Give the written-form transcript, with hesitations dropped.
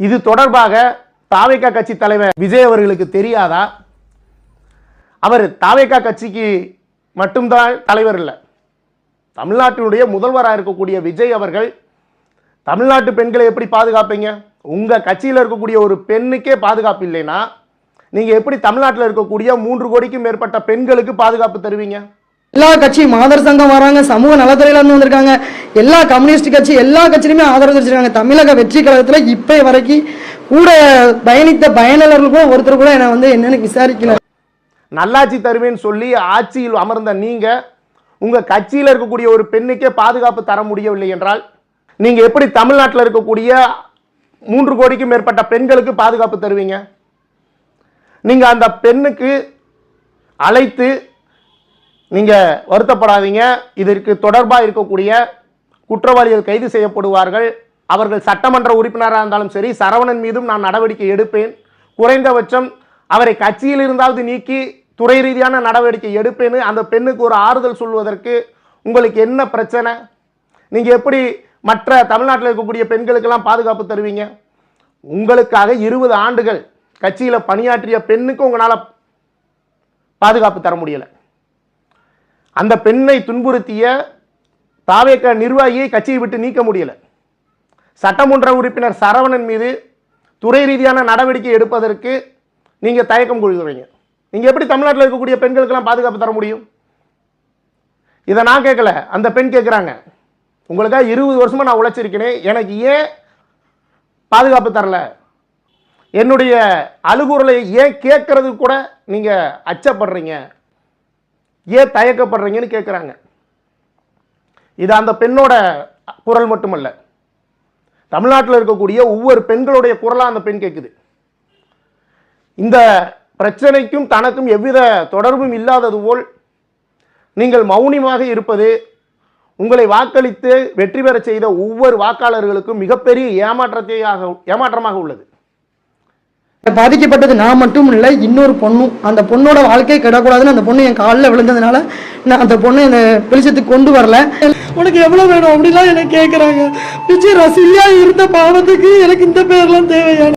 இது தொடர்பாக தாவேகா கட்சி தலைவர் விஜய் அவர்களுக்கு தெரியாதா? அவர் தாவேகா கட்சிக்கு மட்டும்தான் தலைவர் இல்லை, தமிழ்நாட்டினுடைய முதல்வராக இருக்கக்கூடிய விஜய் அவர்கள் தமிழ்நாட்டு பெண்களை எப்படி பாதுகாப்பீங்க? உங்க கட்சியில் இருக்கக்கூடிய ஒரு பெண்ணுக்கே பாதுகாப்பு இல்லைன்னா நீங்க எப்படி தமிழ்நாட்டில் இருக்கக்கூடிய 3 கோடிக்கும் மேற்பட்ட பெண்களுக்கு பாதுகாப்பு தருவீங்க? எல்லா கட்சியும் மாதர் சங்கம் வராங்க, சமூக நலத்துறையில இருந்து வந்திருக்காங்க, எல்லா கம்யூனிஸ்ட் கட்சி எல்லா கட்சியுமே ஆதரவு தெரிவிச்சிருக்காங்க. தமிழக வெற்றி கழகத்தில் இப்போ வரைக்கும் கூட பயணித்த பயனாளர்களுக்கும் ஒருத்தர் கூட என்னன்னு விசாரிக்கல. நல்லாட்சி தருவேன்னு சொல்லி ஆட்சியில் அமர்ந்த நீங்க உங்க கட்சியில் இருக்கக்கூடிய ஒரு பெண்ணுக்கே பாதுகாப்பு தர முடியவில்லை என்றால் நீங்க எப்படி தமிழ்நாட்டில் இருக்கக்கூடிய 3 கோடிக்கும் மேற்பட்ட பெண்களுக்கு பாதுகாப்பு தருவீங்க? நீங்க அந்த பெண்ணுக்கு அழைத்து நீங்க வருத்தப்படாதீங்க, இதற்கு தொடர்பாக இருக்கக்கூடிய குற்றவாளிகள் கைது செய்யப்படுவார்கள், அவர்கள் சட்டமன்ற உறுப்பினராக இருந்தாலும் சரி, சரவணன் மீதும் நான் நடவடிக்கை எடுப்பேன், குறைந்தபட்சம் அவரை கட்சியில் இருந்தாவது நீக்கி துறை ரீதியான நடவடிக்கை எடுப்பேன்னு அந்த பெண்ணுக்கு ஒரு ஆறுதல் சொல்வதற்கு உங்களுக்கு என்ன பிரச்சனை? நீங்க எப்படி மற்ற தமிழ்நாட்டில் இருக்கக்கூடிய பெண்களுக்கெல்லாம் பாதுகாப்பு தருவீங்க? உங்களுக்காக 20 ஆண்டுகள் கட்சியில் பணியாற்றிய பெண்ணுக்கு உங்களால் பாதுகாப்பு தர முடியல. அந்த பெண்ணை துன்புறுத்திய தாவேகா நிர்வாகியை கட்சியை விட்டு நீக்க முடியல. சட்டமன்ற உறுப்பினர் சரவணன் மீது துறை ரீதியான நடவடிக்கை எடுப்பதற்கு நீங்க தயக்கம் கொள்கிறீங்க. நீங்க எப்படி தமிழ்நாட்டில் இருக்கக்கூடிய பெண்களுக்கெல்லாம் பாதுகாப்பு தர முடியும்? இதை நான் கேட்கல, அந்த பெண் கேட்குறாங்க. உங்களுக்காக 20 வருஷமா நான் உழைச்சிருக்கேன், எனக்கு ஏன் பாதுகாப்பு தரல? என்னுடைய அழுகுறலை ஏன் கேட்கறது கூட நீங்க அச்சப்படுறீங்க, ஏன் தயக்கப்படுறீங்கன்னு கேட்குறாங்க. இது அந்த பெண்ணோட குரல் மட்டுமல்ல, தமிழ்நாட்டில் இருக்கக்கூடிய ஒவ்வொரு பெண்களுடைய குரலாக அந்த பெண் கேட்குது. இந்த பிரச்சனைக்கும் தனக்கும் எவ்வித தொடர்பும் இல்லாதது போல் நீங்கள் மௌனிமாக இருப்பது உங்களை வாக்களித்து வெற்றி பெற செய்த ஒவ்வொரு வாக்காளர்களுக்கும் மிகப்பெரிய ஏமாற்றமாக உள்ளது. பாதிக்கப்பட்டது நான் மட்டும் இல்லை, இன்னொரு பொண்ணும். அந்த பொண்ணோட வாழ்க்கை கிடக்கூடாதுன்னு அந்த பொண்ணு என் காலில் விழுந்ததுனால நான் அந்த பொண்ணு என்னை வெளிச்சத்துக்கு கொண்டு வரல. உனக்கு எவ்வளோ வேணும் அப்படிலாம் எனக்கு கேட்குறாங்க. விஜய் ரசிகா இருந்த பாவத்துக்கு எனக்கு இந்த பேர்லாம் தேவையான